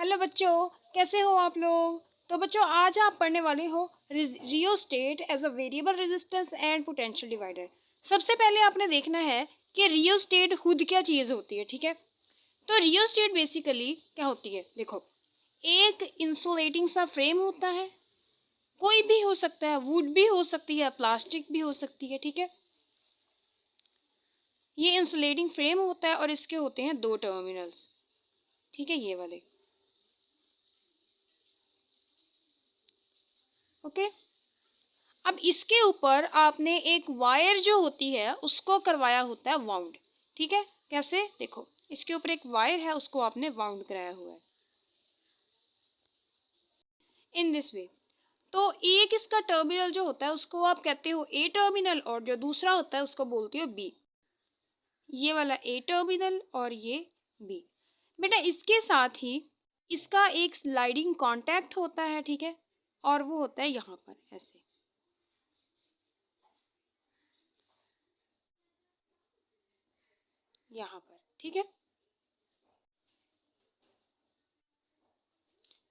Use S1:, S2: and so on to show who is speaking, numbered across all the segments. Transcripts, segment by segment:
S1: Hello बच्चों, कैसे हो आप लोग। तो बच्चों आज आप पढ़ने वाले हो rheostat as a variable resistance and potential divider. सबसे पहले आपने देखना है कि रियोस्टेट खुद क्या चीज़ होती है। ठीक है, तो रियोस्टेट बेसिकली क्या होती है, देखो एक इंसुलेटिंग सा फ्रेम होता है, कोई भी हो सकता है, वुड भी हो सकती है, प्लास्टिक भी हो सकती है। ठीक है, ये इंसुलेटिंग फ्रेम होता है और इसके होते हैं दो टर्मिनल्स। ठीक है, ये वाले। ओके, अब इसके ऊपर आपने एक वायर जो होती है उसको करवाया होता है वाउंड। ठीक है, कैसे, देखो इसके ऊपर एक वायर है, उसको आपने वाउंड कराया हुआ है इन दिस वे। तो एक इसका टर्मिनल जो होता है उसको आप कहते हो ए टर्मिनल, और जो दूसरा होता है उसको बोलते हो बी। ये वाला ए टर्मिनल और ये बी। बेटा इसके साथ ही इसका एक स्लाइडिंग कॉन्टैक्ट होता है। ठीक है, और वो होता है यहाँ पर ऐसे। यहाँ पर ठीक है,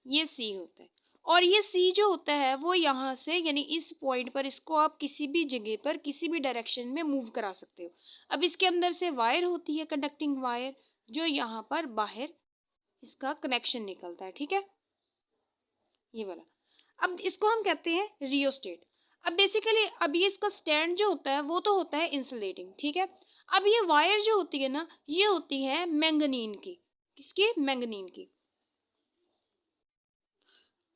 S1: ये सी होता है। और ये सी जो होता है वो यहाँ से, यानी इस पॉइंट पर इसको आप किसी भी जगह पर किसी भी डायरेक्शन में मूव करा सकते हो। अब इसके अंदर से वायर होती है, कंडक्टिंग वायर, जो यहाँ पर बाहर इसका कनेक्शन निकलता है। ठीक है, ये वाला। अब इसको हम कहते हैं रियोस्टेट। अब बेसिकली अब ये इसका स्टैंड जो होता है वो तो होता है इंसुलेटिंग। ठीक है, अब ये वायर जो होती है ना, ये होती है मैंगनीन की। किसकी, मैंगनीन की,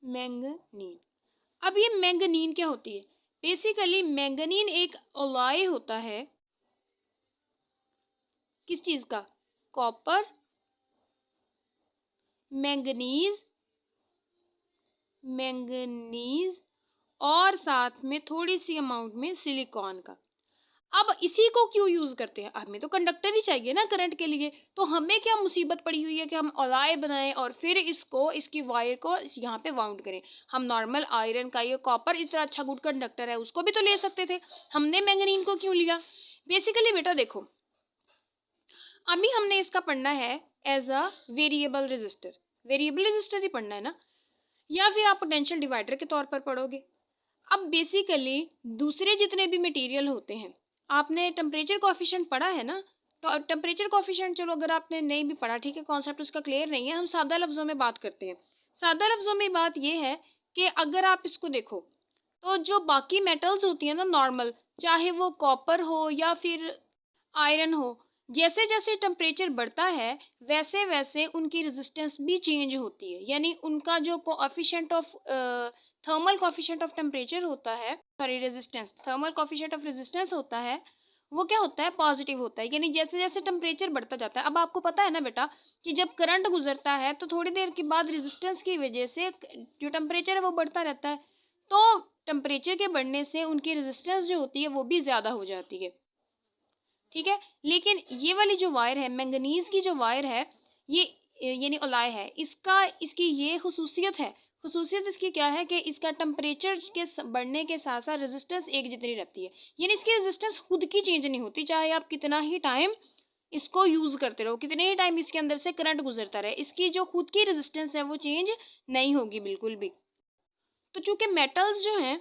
S1: मैंगनीन। अब ये मैंगनीन क्या होती है, बेसिकली मैंगनीन एक अलॉय होता है, किस चीज का, कॉपर, मैंगनीज, मैंगनीज और साथ में थोड़ी सी अमाउंट में सिलिकॉन का। अब इसी को क्यों यूज करते हैं, हमें तो कंडक्टर ही चाहिए ना करंट के लिए। तो हमें क्या मुसीबत पड़ी हुई है कि हम अलॉय बनाएं और फिर इसको, इसकी वायर को यहाँ पे वाउंड करें। हम नॉर्मल आयरन का, ये कॉपर इतना अच्छा गुड कंडक्टर है, उसको भी तो ले सकते थे, हमने मैंगनीन को क्यों लिया। बेसिकली बेटा देखो, अभी हमने इसका पढ़ना है as a variable register. Variable register ही पढ़ना है ना, या फिर आप पोटेंशियल डिवाइडर के तौर पर पढ़ोगे। अब बेसिकली दूसरे जितने भी मटेरियल होते हैं, आपने टेम्परेचर कोएफिशिएंट पढ़ा है ना। तो टेम्परेचर कोएफिशिएंट, चलो अगर आपने नहीं भी पढ़ा, ठीक है, कॉन्सेप्ट उसका क्लियर नहीं है, हम सादा लफ्जों में बात करते हैं। सादा लफ्जों में बात यह है कि अगर आप इसको देखो तो जो बाकी मेटल्स होती हैं ना नॉर्मल, चाहे वो कॉपर हो या फिर आयरन हो, जैसे जैसे टेम्परेचर बढ़ता है वैसे वैसे उनकी रेजिस्टेंस भी चेंज होती है। यानी उनका जो coefficient of thermal coefficient of temperature होता है, sorry resistance, thermal coefficient of resistance होता है, वो क्या होता है, पॉजिटिव होता है। यानी जैसे जैसे टेम्परेचर बढ़ता जाता है, अब आपको पता है ना बेटा कि जब करंट गुजरता है तो थोड़ी देर के बाद रेजिस्टेंस की वजह से जो टेम्परेचर है वो बढ़ता रहता है। तो टेम्परेचर के बढ़ने से उनकी रेजिस्टेंस जो होती है वो भी ज़्यादा हो जाती है। ठीक है, लेकिन ये वाली जो वायर है, मैंगनीज की जो वायर है, ये यानी अलॉय है, इसका, इसकी ये खुसूसियत है। खुसूसियत इसकी क्या है कि इसका टेम्परेचर के बढ़ने के साथ साथ रेजिस्टेंस एक जितनी रहती है। यानी इसकी रेजिस्टेंस खुद की चेंज नहीं होती, चाहे आप कितना ही टाइम इसको यूज करते रहो, कितने ही टाइम इसके अंदर से करंट गुजरता रहे, इसकी जो खुद की रेजिस्टेंस है वो चेंज नहीं होगी बिल्कुल भी। तो चूंकि मेटल्स जो हैं,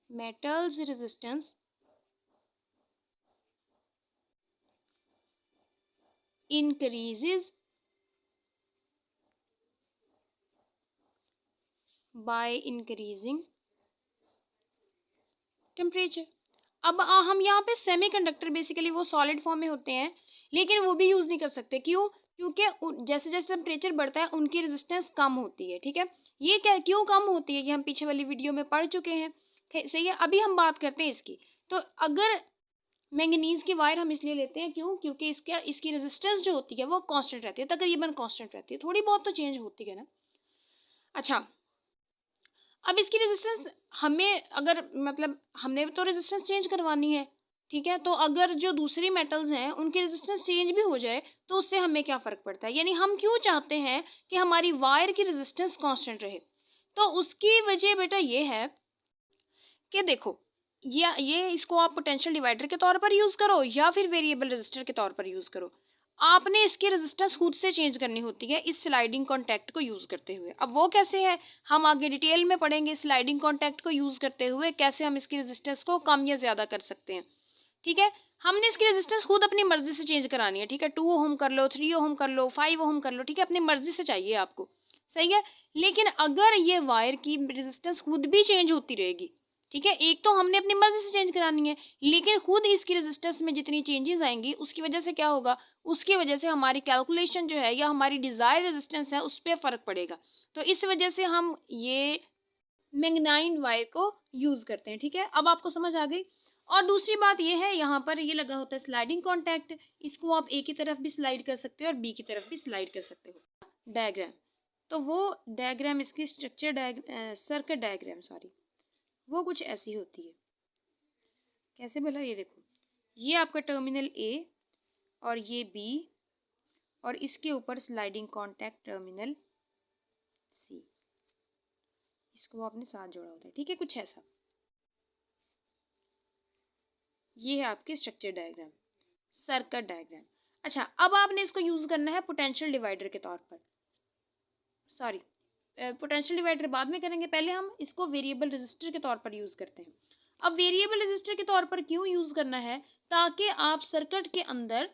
S1: metals resistance increases by increasing temperature। अब हम यहाँ पे सेमीकंडक्टर, बेसिकली वो सॉलिड फॉर्म में होते हैं, लेकिन वो भी यूज नहीं कर सकते, क्यों, क्योंकि जैसे जैसे टेम्परेचर बढ़ता है उनकी रेजिस्टेंस कम होती है। ठीक है, ये क्या क्यों कम होती है, ये हम पीछे वाली वीडियो में पढ़ चुके हैं, सही है। अभी हम बात करते हैं इसकी। तो अगर मैंगनीज की वायर हम इसलिए लेते हैं, क्यों, क्योंकि इसकी रेजिस्टेंस जो होती है वो कांस्टेंट रहती है, तकरीबन कांस्टेंट रहती है, थोड़ी बहुत तो चेंज होती है ना। अच्छा, अब इसकी रेजिस्टेंस हमें, अगर मतलब हमने तो रेजिस्टेंस चेंज करवानी है, ठीक है, तो अगर जो दूसरी मेटल्स हैं उनकी रेजिस्टेंस चेंज भी हो जाए तो उससे हमें क्या फ़र्क पड़ता है। यानी हम क्यों चाहते हैं कि हमारी वायर की रेजिस्टेंस कांस्टेंट रहे। तो उसकी वजह बेटा ये है कि देखो, ये इसको आप पोटेंशियल डिवाइडर के तौर पर यूज़ करो या फिर वेरिएबल रेजिस्टर के तौर पर यूज़ करो। आपने इसकी रेजिस्टेंस खुद से चेंज करनी होती है इस स्लाइडिंग कॉन्टैक्ट को यूज़ करते हुए। अब वो कैसे है, हम आगे डिटेल में पढ़ेंगे स्लाइडिंग कॉन्टैक्ट को यूज़ करते हुए कैसे हम इसकी रेजिस्टेंस को कम या ज़्यादा कर सकते हैं। ठीक है, हमने इसकी रेजिस्टेंस खुद अपनी मर्जी से चेंज करानी है। ठीक है, 2 ओम कर लो, 3 ओम कर लो, 5 ओम कर लो। ठीक है, अपनी मर्जी से चाहिए आपको, सही है। लेकिन अगर ये वायर की रेजिस्टेंस खुद भी चेंज होती रहेगी, ठीक है, एक तो हमने अपनी मर्जी से चेंज करानी है, लेकिन खुद इसकी रेजिस्टेंस में जितनी चेंजेस आएंगी उसकी वजह से क्या होगा, उसकी वजह से हमारी कैलकुलेशन जो है या हमारी डिज़ायर रेजिस्टेंस है उस पर फ़र्क पड़ेगा। तो इस वजह से हम ये मैग्नाइन वायर को यूज़ करते हैं। ठीक है, अब आपको समझ आ गई। और दूसरी बात ये है, यहाँ पर ये लगा होता है स्लाइडिंग कॉन्टैक्ट, इसको आप ए की तरफ भी स्लाइड कर सकते हो और बी की तरफ भी स्लाइड कर सकते हो। डायग्राम, तो वो डायग्राम इसकी स्ट्रक्चर सर्किट डायग्राम सॉरी, वो कुछ ऐसी होती है। कैसे बोला, ये देखो, ये आपका टर्मिनल ए और ये बी और इसके ऊपर स्लाइडिंग कॉन्टैक्ट टर्मिनल सी, इसको आपने साथ जोड़ा होता है। ठीक है, कुछ ऐसा, ये है आपके स्ट्रक्चर डायग्राम, सर्किट डायग्राम। अच्छा, अब आपने इसको यूज करना है पोटेंशियल डिवाइडर के तौर पर, सॉरी पोटेंशियल डिवाइडर बाद में करेंगे, पहले हम इसको वेरिएबल रेजिस्टर के तौर पर यूज करते हैं। अब वेरिएबल रेजिस्टर के तौर पर क्यों यूज करना है, ताकि आप सर्किट के अंदर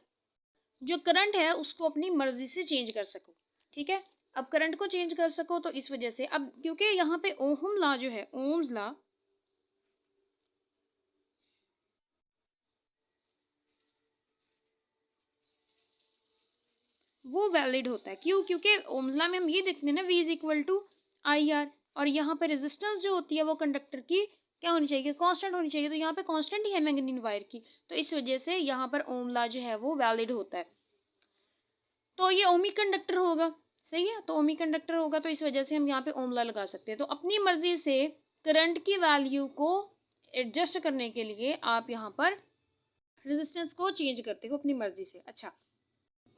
S1: जो करंट है उसको अपनी मर्जी से चेंज कर सको। ठीक है, अब करंट को चेंज कर सको तो इस वजह से, अब क्योंकि यहाँ पे ओहम लॉ जो है, ओम्स लॉ, वो वैलिड होता है। क्यों, क्योंकि ओम्स लॉ में हम ये देखते हैं ना, V is equal to I R, और यहाँ पे रेजिस्टेंस जो होती है वो कंडक्टर की क्या होनी चाहिए, कांस्टेंट होनी चाहिए। तो यहाँ पे कांस्टेंट ही है मैग्नेटिक वायर की, तो इस वजह से यहाँ पर ओम लॉ जो है वो वैलिड होता है। तो ये ओमिक कंडक्टर होगा, सही है, तो ओमिक कंडक्टर होगा, तो इस वजह से हम यहाँ पे ओम लॉ लगा सकते हैं। तो अपनी मर्जी से करंट की वैल्यू को एडजस्ट करने के लिए आप यहाँ पर रेजिस्टेंस को चेंज करते हो अपनी मर्जी से। अच्छा,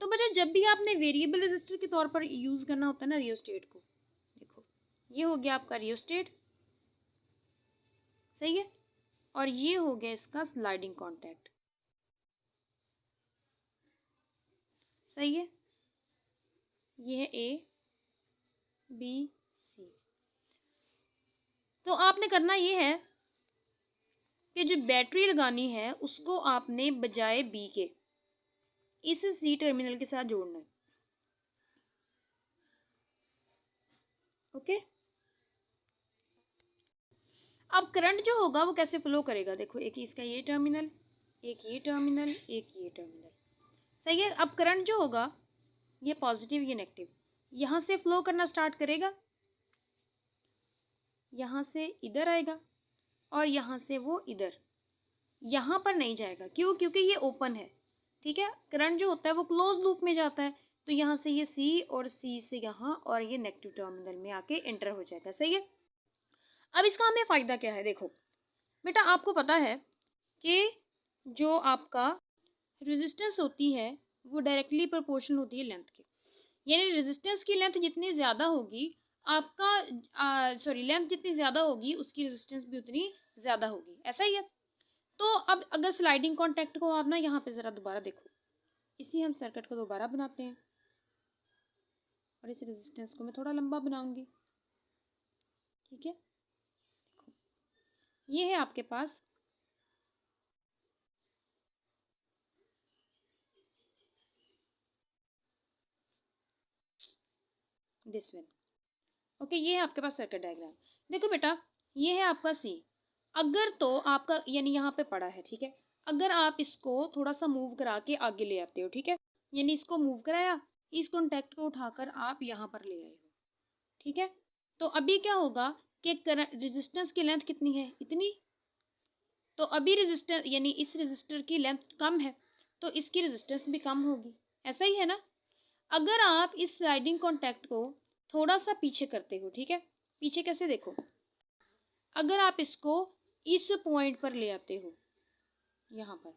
S1: तो बच्चा जब भी आपने वेरिएबल रेजिस्टर के तौर पर यूज करना होता है ना रियोस्टेट को, देखो ये हो गया आपका रियोस्टेट, सही है, और ये हो गया इसका स्लाइडिंग कॉन्टैक्ट, सही है, ये है ए बी सी। तो आपने करना ये है कि जो बैटरी लगानी है उसको आपने बजाय बी के इस सी टर्मिनल के साथ जोड़ना है। ओके, अब करंट जो होगा वो कैसे फ्लो करेगा, देखो एक इसका ये टर्मिनल, एक ये टर्मिनल, एक ये टर्मिनल, सही है। अब करंट जो होगा ये पॉजिटिव ये नेगेटिव, यहाँ से फ्लो करना स्टार्ट करेगा, यहाँ से इधर आएगा और यहाँ से वो इधर, यहाँ पर नहीं जाएगा। क्यों, क्योंकि ये ओपन है। ठीक है, करंट जो होता है वो क्लोज लूप में जाता है, तो यहाँ से ये सी और सी से यहाँ और ये नेगेटिव टर्मिनल में आके एंटर हो जाएगा, सही है। अब इसका हमें फ़ायदा क्या है, देखो बेटा आपको पता है कि जो आपका रेजिस्टेंस होती है वो डायरेक्टली प्रोपोर्शनल होती है लेंथ के, यानी रेजिस्टेंस की लेंथ जितनी ज़्यादा होगी आपका सॉरी लेंथ जितनी ज़्यादा होगी उसकी रेजिस्टेंस भी उतनी ज़्यादा होगी, ऐसा ही है। तो अब अगर स्लाइडिंग कॉन्टैक्ट को आप ना यहाँ पे ज़रा दोबारा देखो, इसी हम सर्किट को दोबारा बनाते हैं और इस रेजिस्टेंस को मैं थोड़ा लंबा बनाऊंगी। ठीक है, देखो ये है आपके पास दिस वन, ओके, ये है आपके पास सर्किट डायग्राम। देखो बेटा ये है आपका सी, अगर तो आपका यानी यहाँ पे पड़ा है, ठीक है, अगर आप इसको थोड़ा सा मूव करा के आगे ले आते हो, ठीक है, यानी इसको मूव कराया, इस कॉन्टैक्ट को उठाकर आप यहाँ पर ले आए हो, ठीक है, तो अभी क्या होगा कि रेजिस्टेंस की लेंथ कितनी है, इतनी, तो अभी रेजिस्टेंस यानी इस रेजिस्टर की लेंथ कम है तो इसकी रेजिस्टेंस भी कम होगी, ऐसा ही है ना। अगर आप इस स्लाइडिंग कॉन्टैक्ट को थोड़ा सा पीछे करते हो, ठीक है, पीछे कैसे, देखो अगर आप इसको इस पॉइंट पर ले आते हो यहाँ पर,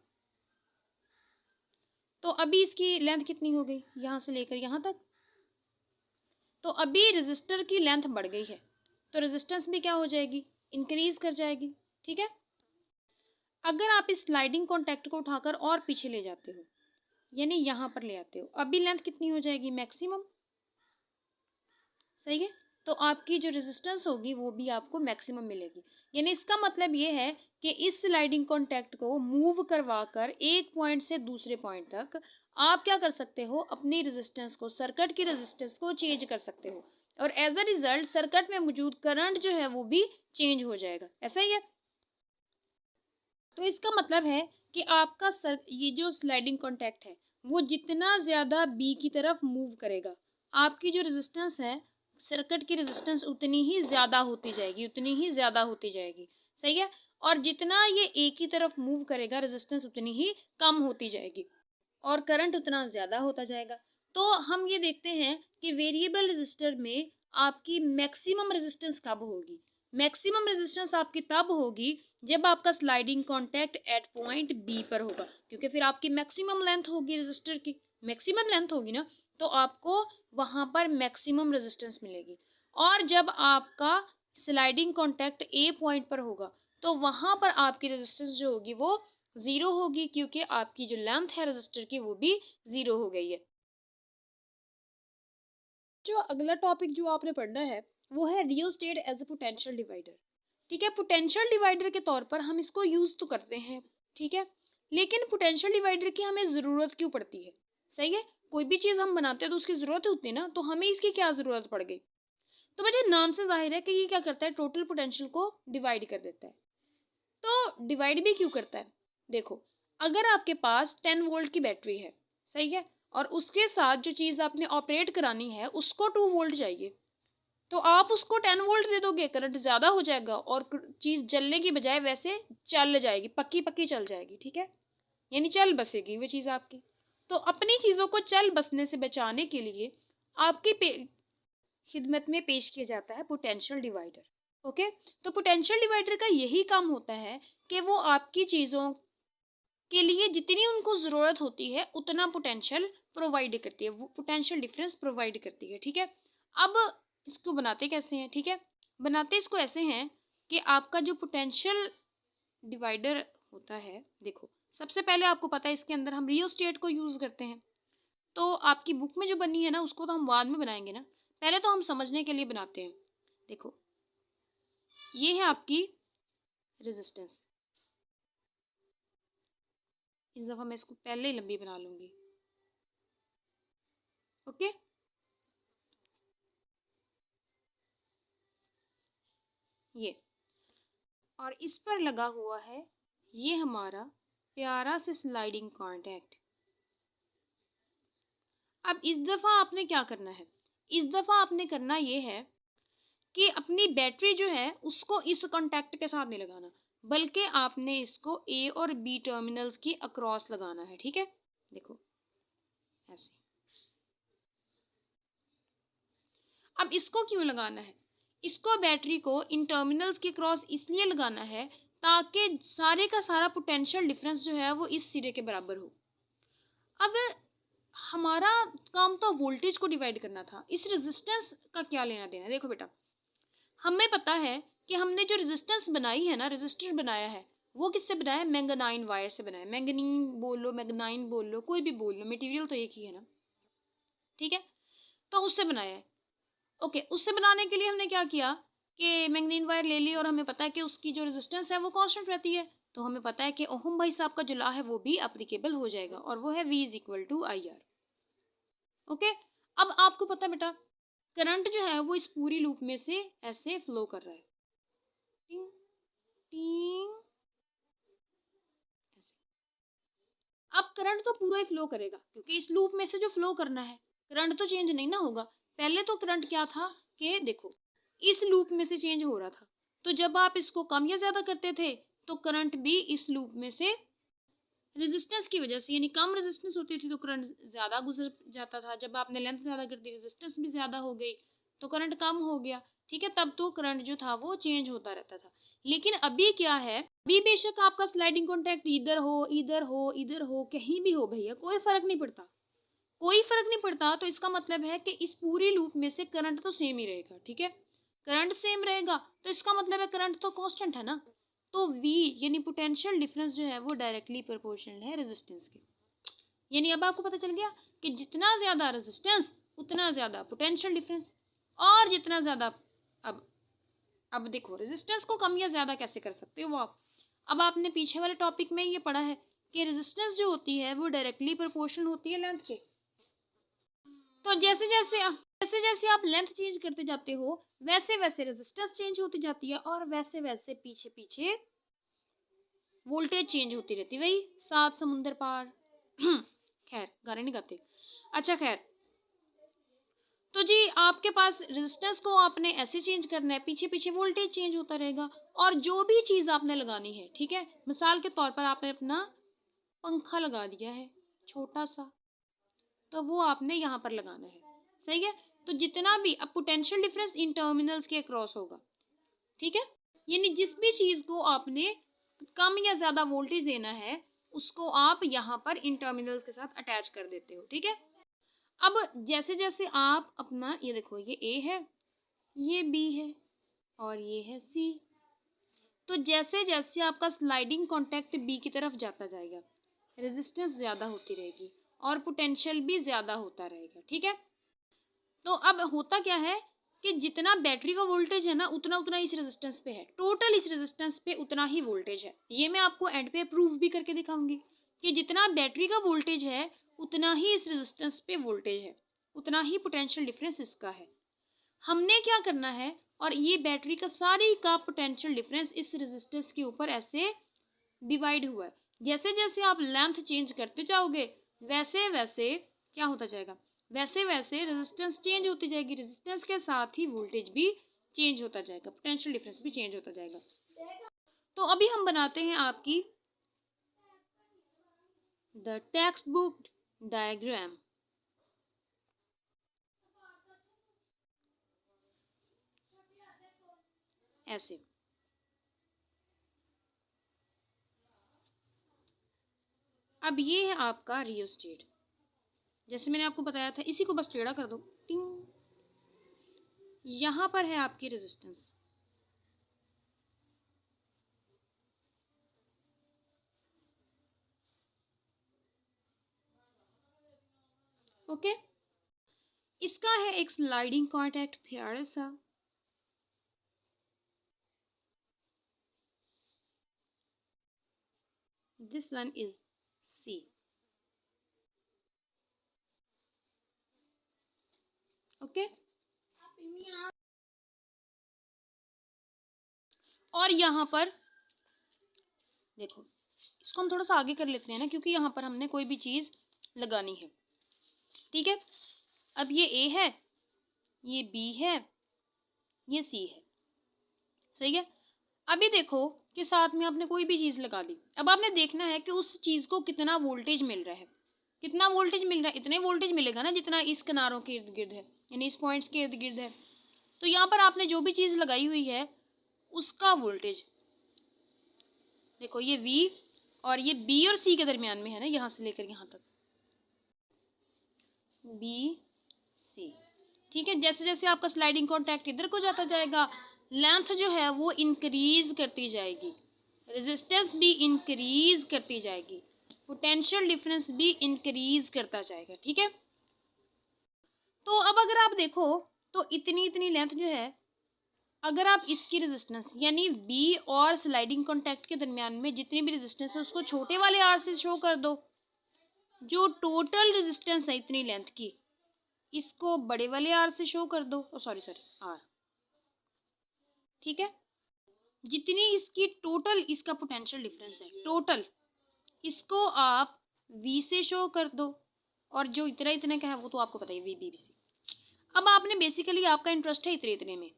S1: तो अभी इसकी लेंथ कितनी हो गई यहाँ से लेकर यहाँ तक, तो अभी रेजिस्टर की लेंथ बढ़ गई है, तो रेजिस्टेंस भी क्या हो जाएगी, इंक्रीज कर जाएगी। ठीक है, अगर आप इस स्लाइडिंग कॉन्टैक्ट को उठाकर और पीछे ले जाते हो यानी यहाँ पर ले आते हो, अभी लेंथ कितनी हो जाएगी, मैक्सिमम। सही है, तो आपकी जो रेजिस्टेंस होगी वो भी आपको मैक्सिमम मिलेगी। यानी इसका मतलब ये है कि इस स्लाइडिंग कॉन्टैक्ट को मूव करवा कर एक पॉइंट से दूसरे पॉइंट तक आप क्या कर सकते हो, अपनी रेजिस्टेंस को, सर्किट की रेजिस्टेंस को चेंज कर सकते हो, और एज अ रिजल्ट सर्किट में मौजूद करंट जो है वो भी चेंज हो जाएगा। ऐसा ही है। तो इसका मतलब है कि आपका ये जो स्लाइडिंग कॉन्टैक्ट है वो जितना ज़्यादा बी की तरफ मूव करेगा, आपकी जो रेजिस्टेंस है, सर्किट की रेजिस्टेंस उतनी ही ज़्यादा होती जाएगी, उतनी ही ज़्यादा होती जाएगी। सही है। और जितना ये ए की तरफ मूव करेगा, रेजिस्टेंस उतनी ही कम होती जाएगी और करंट उतना ज़्यादा होता जाएगा। तो हम ये देखते हैं कि वेरिएबल रेजिस्टर में आपकी मैक्सिमम रेजिस्टेंस कब होगी। मैक्सिमम रेजिस्टेंस आपकी तब होगी जब आपका sliding contact at point B पर होगा, क्योंकि फिर आपकी मैक्सिमम लेंथ होगी, रेजिस्टर की मैक्सिमम लेंथ होगी ना, तो आपको वहां पर मैक्सिमम रेजिस्टेंस मिलेगी। और जब आपका स्लाइडिंग कॉन्टैक्ट ए पॉइंट पर होगा तो वहां पर आपकी रेजिस्टेंस जो होगी वो जीरो होगी, क्योंकि आपकी जो लेंथ है रेजिस्टर की वो भी जीरो हो गई है। जो अगला टॉपिक जो आपने पढ़ना है वो है rheostat as a potential divider. ठीक है, पोटेंशियल डिवाइडर के तौर पर हम इसको यूज तो करते हैं, ठीक है, लेकिन पोटेंशियल डिवाइडर की हमें ज़रूरत क्यों पड़ती है। सही है, कोई भी चीज़ हम बनाते हैं तो उसकी ज़रूरत होती है ना, तो हमें इसकी क्या ज़रूरत पड़ गई। तो मुझे नाम से जाहिर है कि ये क्या करता है, टोटल पोटेंशियल को डिवाइड कर देता है। तो डिवाइड भी क्यों करता है, देखो, अगर आपके पास 10 वोल्ट की बैटरी है, सही है, और उसके साथ जो चीज़ आपने ऑपरेट करानी है उसको 2 वोल्ट चाहिए, तो आप उसको 10 वोल्ट दे दोगे, करंट ज़्यादा हो जाएगा और चीज़ जलने की बजाय वैसे चल जाएगी, पक्की पक्की चल जाएगी। ठीक है, यानी चल बसेगी वो चीज़ आपकी। तो अपनी चीज़ों को चल बसने से बचाने के लिए आपकी खिदमत में पेश किया जाता है पोटेंशियल डिवाइडर। ओके, तो पोटेंशियल डिवाइडर का यही काम होता है कि वो आपकी चीज़ों के लिए जितनी उनको ज़रूरत होती है उतना पोटेंशियल प्रोवाइड करती है, वो पोटेंशियल डिफरेंस प्रोवाइड करती है। ठीक है, अब इसको बनाते कैसे हैं, ठीक है, बनाते इसको ऐसे हैं कि आपका जो पोटेंशियल डिवाइडर होता है, देखो, सबसे पहले आपको पता है इसके अंदर हम रियोस्टेट को यूज़ करते हैं। तो आपकी बुक में जो बनी है ना उसको तो हम बाद में बनाएंगे ना, पहले तो हम समझने के लिए बनाते हैं। देखो, ये है आपकी रेजिस्टेंस, इस दफ़ा मैं इसको पहले ही लंबी बना लूँगी। ओके, ये, और इस पर लगा हुआ है ये हमारा प्यारा से स्लाइडिंग कॉन्टैक्ट। अब इस दफ़ा आपने क्या करना है, इस दफ़ा आपने करना ये है कि अपनी बैटरी जो है उसको इस कॉन्टैक्ट के साथ नहीं लगाना, बल्कि आपने इसको ए और बी टर्मिनल्स की अक्रॉस लगाना है। ठीक है, देखो ऐसे। अब इसको क्यों लगाना है, इसको बैटरी को इन टर्मिनल्स के क्रॉस इसलिए लगाना है ताकि सारे का सारा पोटेंशियल डिफरेंस जो है वो इस सिरे के बराबर हो। अब हमारा काम तो वोल्टेज को डिवाइड करना था, इस रेजिस्टेंस का क्या लेना देना। देखो बेटा, हमें पता है कि हमने जो रेजिस्टेंस बनाई है ना, रेजिस्टर बनाया है, वो किससे बनाया है, मैंगनाइन वायर से बनाया है। मैंगनीन बोल लो, मैंगनाइन बोल लो, कोई भी बोल लो, मटेरियल तो एक ही है ना। ठीक है, तो उससे बनाया है। ओके, उससे बनाने के लिए हमने क्या किया कि मैंगनीन वायर ले ली, और हमें पता है कि उसकी जो रेजिस्टेंस है वो कांस्टेंट रहती है, तो हमें पता है कि ओहम भाई साहब का जो लॉ है वो भी एप्लीकेबल हो जाएगा, और वो है V is equal to I R. Okay, अब आपको पता है बेटा, करंट जो है वो इस पूरी लूप में से ऐसे फ्लो कर रहा है, टिंग टिंग ऐसे। अब करंट तो पूरा ही फ्लो करेगा, क्योंकि इस लूप में से जो फ्लो करना है, करंट तो चेंज नहीं ना होगा। पहले तो करंट क्या था कि देखो, इस लूप में से चेंज हो रहा था, तो जब आप इसको कम या ज्यादा करते थे तो करंट भी इस लूप में से रेजिस्टेंस की वजह से, यानी कम रेजिस्टेंस होती थी तो करंट ज्यादा गुजर जाता था, जब आपने लेंथ ज्यादा कर दी रेजिस्टेंस भी ज्यादा हो गई तो करंट कम हो गया। ठीक है, तब तो करंट जो था वो चेंज होता रहता था। लेकिन अभी क्या है, अभी बेशक आपका स्लाइडिंग कॉन्टैक्ट इधर हो इधर हो इधर हो, कहीं भी हो भैया, कोई फर्क नहीं पड़ता, कोई फर्क नहीं पड़ता। तो इसका मतलब है कि इस पूरी लूप में से करंट तो सेम ही रहेगा। ठीक है, करंट सेम रहेगा तो इसका मतलब है करंट तो कांस्टेंट है ना, तो V यानी पोटेंशियल डिफरेंस जो है वो डायरेक्टली प्रोपोर्शनल है रेजिस्टेंस के। यानी अब आपको पता चल गया कि जितना ज़्यादा रेजिस्टेंस उतना ज़्यादा पोटेंशियल डिफरेंस, और जितना ज़्यादा अब देखो रेजिस्टेंस को कम या ज़्यादा कैसे कर सकते हो वो आप, अब आपने पीछे वाले टॉपिक में ये पढ़ा है कि रेजिस्टेंस जो होती है वो डायरेक्टली प्रोपोर्शनल होती है लेंथ के। तो जैसे जैसे आप लेंथ चेंज करते जाते हो वैसे वैसे रेजिस्टेंस चेंज होती जाती है, और वैसे वैसे पीछे पीछे वोल्टेज चेंज होती रहती है। वही सात समुंदर पार खैर गाने नहीं गाते। अच्छा खैर, तो जी आपके पास रेजिस्टेंस को आपने ऐसे चेंज करना है, पीछे पीछे वोल्टेज चेंज होता रहेगा। और जो भी चीज़ आपने लगानी है, ठीक है, मिसाल के तौर पर आपने अपना पंखा लगा दिया है छोटा सा, तो वो आपने यहाँ पर लगाना है, सही है। तो जितना भी अब पोटेंशियल डिफरेंस इन टर्मिनल्स के अक्रॉस होगा, ठीक है, यानी जिस भी चीज़ को आपने कम या ज़्यादा वोल्टेज देना है उसको आप यहाँ पर इन टर्मिनल्स के साथ अटैच कर देते हो, ठीक है। अब जैसे जैसे आप अपना ये देखो, ये ए है, ये बी है, और ये है सी, तो जैसे जैसे आपका स्लाइडिंग कॉन्टैक्ट बी की तरफ जाता जाएगा रेजिस्टेंस ज़्यादा होती रहेगी और पोटेंशियल भी ज़्यादा होता रहेगा, ठीक है। तो अब होता क्या है कि जितना बैटरी का वोल्टेज है ना उतना उतना इस रेजिस्टेंस पे है, टोटल इस रेजिस्टेंस पे उतना ही वोल्टेज है। ये मैं आपको एंड पे प्रूफ भी करके दिखाऊंगी कि जितना बैटरी का वोल्टेज है उतना ही इस रेजिस्टेंस पे वोल्टेज है, उतना ही पोटेंशियल डिफरेंस इसका है। हमने क्या करना है, और ये बैटरी का सारी का पोटेंशियल डिफरेंस इस रेजिस्टेंस के ऊपर ऐसे डिवाइड हुआ है। जैसे जैसे आप लेंथ चेंज करते जाओगे वैसे वैसे क्या होता जाएगा, वैसे वैसे रेजिस्टेंस चेंज होती जाएगी, रेजिस्टेंस के साथ ही वोल्टेज भी चेंज होता जाएगा, पोटेंशियल डिफरेंस भी चेंज होता जाएगा। तो अभी हम बनाते हैं आपकी द टेक्स्ट बुक डायग्राम। ऐसे अब ये है आपका रियोस्टेट, जैसे मैंने आपको बताया था, इसी को बस टेढ़ा कर दो, टिंग। यहाँ पर है आपकी रेजिस्टेंस, ओके। इसका है एक स्लाइडिंग कॉन्टैक्ट प्यारा सा, this one is C, okay. और यहाँ पर देखो, इसको हम थोड़ा सा आगे कर लेते हैं ना, क्योंकि यहाँ पर हमने कोई भी चीज़ लगानी है, ठीक है। अब ये ए है, ये बी है, ये सी है, सही है। अभी देखो कि साथ में आपने कोई भी चीज़ लगा दी, अब आपने देखना है कि उस चीज़ को कितना वोल्टेज मिल रहा है। कितना वोल्टेज मिल रहा है, इतने वोल्टेज मिलेगा ना जितना इस किनारों के इर्द गिर्द है, यानी इस पॉइंट्स के इर्द गिर्द है। तो यहाँ पर आपने जो भी चीज़ लगाई हुई है उसका वोल्टेज देखो, ये V और ये B और C के दरमियान में है ना, यहाँ से लेकर यहाँ तक B C, ठीक है। जैसे जैसे आपका स्लाइडिंग कॉन्टैक्ट इधर को जाता जाएगा लेंथ जो है वो इंक्रीज करती जाएगी, रेजिस्टेंस भी इंक्रीज करती जाएगी, पोटेंशियल डिफरेंस भी इंक्रीज करता जाएगा, ठीक है। तो अब अगर आप देखो तो इतनी इतनी लेंथ जो है, अगर आप इसकी रेजिस्टेंस यानी बी और स्लाइडिंग कॉन्टैक्ट के दरमियान में जितनी भी रेजिस्टेंस है उसको छोटे वाले आर से शो कर दो, जो टोटल रेजिस्टेंस है इतनी लेंथ की इसको बड़े वाले आर से शो कर दो, सॉरी आर, ठीक है। जितनी इसकी टोटल इसका पोटेंशियल डिफरेंस है टोटल, इसको आप V से शो कर दो, और जो इतना इतने का है वो तो आपको पता है V B C। अब आपने बेसिकली आपका इंटरेस्ट है इतने इतने में,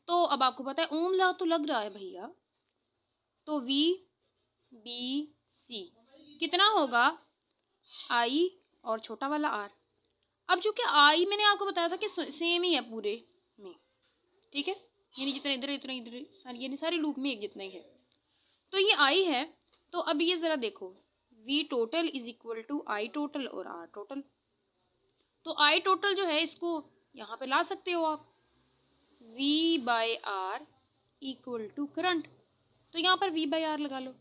S1: तो अब आपको पता है ओम लॉ तो लग रहा है भैया, तो V B C कितना होगा I और छोटा वाला R। अब चूंकि I मैंने आपको बताया था कि सेम ही है पूरे में, ठीक है, यानी जितना इधर इतना इधर यानी सारे लूप में एक जितना ही है, तो ये I है। तो अब ये ज़रा देखो V total is equal to I total और R टोटल, तो I टोटल जो है इसको यहाँ पे ला सकते हो आप, V by R equal to current, तो यहाँ पर V बाय R लगा लो,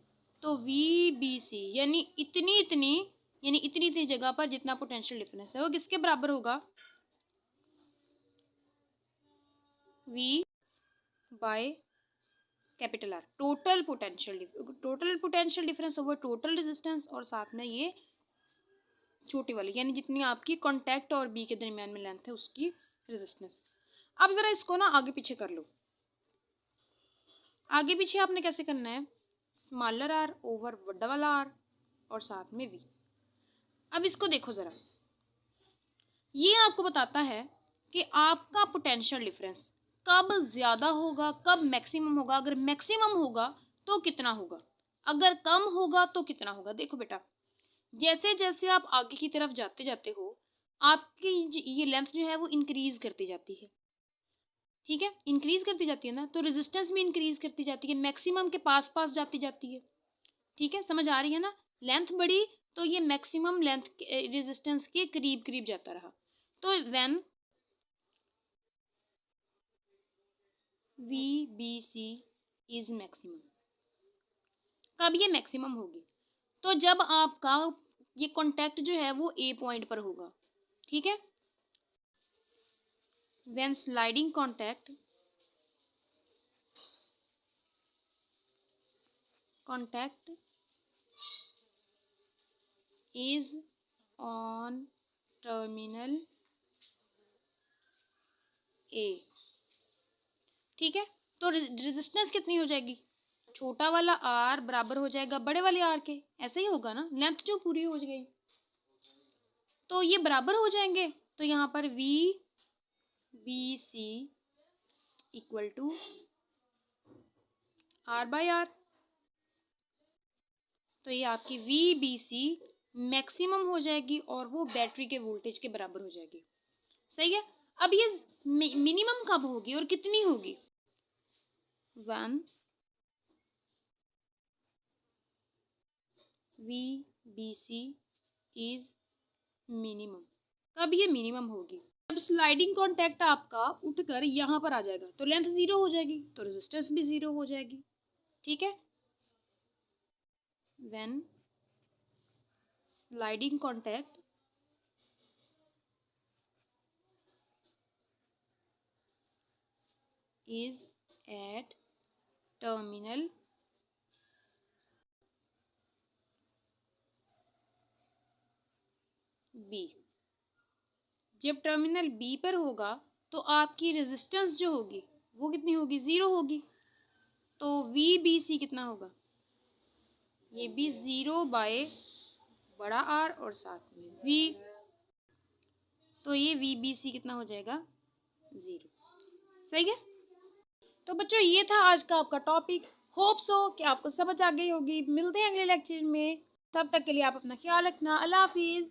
S1: तो V B C यानी इतनी इतनी यानी इतनी इतनी जगह पर जितना पोटेंशियल डिफरेंस है वो किसके बराबर होगा, V by capital R, total potential difference over total resistance, और साथ में ये छोटी वाली यानी जितनी आपकी कॉन्टैक्ट और बी के दरमियान में लेंथ है उसकी रेजिस्टेंस। अब जरा इसको ना आगे पीछे कर लो। आगे पीछे आपने कैसे करना है, स्मॉलर आर ओवर बड़ा वाला आर और साथ में वी। अब इसको देखो जरा, ये आपको बताता है कि आपका पोटेंशियल डिफरेंस कब ज्यादा होगा, कब मैक्सिमम होगा। अगर मैक्सिमम होगा तो कितना होगा, अगर कम होगा तो कितना होगा। देखो बेटा, जैसे जैसे आप आगे की तरफ जाते जाते हो आपकी ये लेंथ जो है वो इंक्रीज करती जाती है, ठीक है, इंक्रीज करती जाती है ना, तो रेजिस्टेंस भी इंक्रीज करती जाती है, मैक्सिमम के पास पास जाती जाती है। ठीक है, समझ आ रही है ना, लेंथ बढ़ी तो ये मैक्सिमम लेंथ रेजिस्टेंस के करीब करीब जाता रहा। तो व्हेन VBC इज मैक्सिमम, कब ये मैक्सिमम होगी, तो जब आपका ये कॉन्टैक्ट जो है वो A पॉइंट पर होगा। ठीक है, when sliding contact is on terminal A। ठीक है, तो रेजिस्टेंस कितनी हो जाएगी, छोटा वाला R बराबर हो जाएगा बड़े वाले R के, ऐसे ही होगा ना, लेंथ जो पूरी हो गई तो ये बराबर हो जाएंगे। तो यहाँ पर VBC इक्वल टू R/R, तो ये आपकी VBC मैक्सिमम हो जाएगी और वो बैटरी के वोल्टेज के बराबर हो जाएगी। सही है, अब ये मिनिमम कब होगी और कितनी होगी, 1 VBC इज मिनिमम। कब ये मिनिमम होगी, जब स्लाइडिंग कॉन्टैक्ट आपका उठकर यहाँ पर आ जाएगा तो लेंथ 0 हो जाएगी तो रेजिस्टेंस भी 0 हो जाएगी। ठीक है, when sliding contact is at terminal B, जब टर्मिनल B पर होगा तो आपकी रेजिस्टेंस जो होगी वो कितनी होगी, 0 होगी। तो VBC कितना होगा, ये भी 0 बाय बड़ा R और साथ में V, तो ये VBC कितना हो जाएगा, 0। सही है, तो बच्चों ये था आज का आपका टॉपिक। होप सो कि आपको समझ आ गई होगी। मिलते हैं अगले लेक्चर में, तब तक के लिए आप अपना ख्याल रखना। अल्लाह हाफिज।